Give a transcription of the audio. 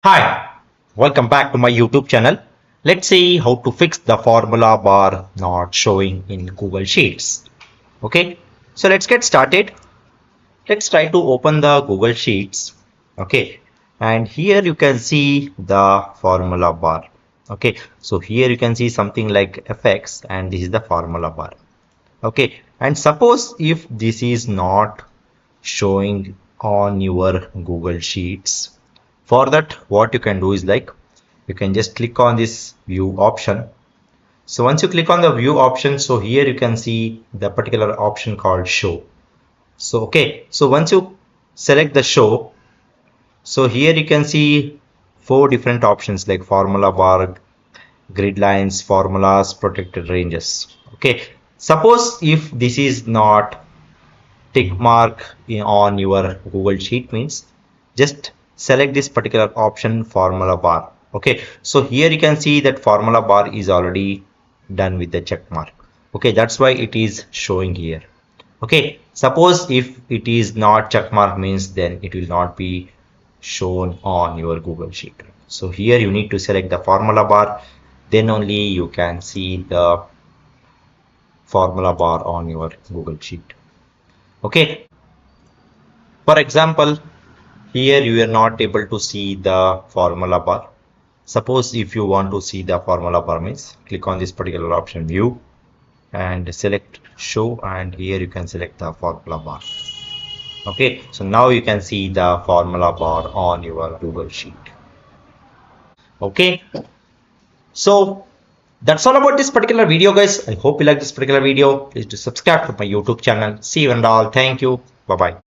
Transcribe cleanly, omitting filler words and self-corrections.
Hi, welcome back to my YouTube channel. Let's see how to fix the formula bar not showing in Google Sheets. Okay, so let's get started. Let's try to open the Google Sheets. Okay, and here you can see the formula bar. Okay, so here you can see something like FX and this is the formula bar. Okay, and suppose if this is not showing on your Google Sheets, for that what you can do is like you can just click on this view option. So once you click on the view option, so here you can see the particular option called show. So okay, so once you select the show, so here you can see four different options like formula bar, grid lines, formulas, protected ranges. Okay, suppose if this is not tick mark on your Google Sheet, means just select this particular option formula bar. Okay, so here you can see that formula bar is already done with the check mark. Okay, that's why it is showing here. Okay, suppose if it is not check mark, means then it will not be shown on your Google Sheet. So here you need to select the formula bar, then only you can see the formula bar on your Google Sheet. Okay, for example, here you are not able to see the formula bar. Suppose if you want to see the formula bar, means click on this particular option view and select show, and here you can select the formula bar. Okay, so now you can see the formula bar on your Google Sheet. Okay, so that's all about this particular video, guys. I hope you like this particular video. Please do subscribe to my YouTube channel. See you and all. Thank you. Bye bye.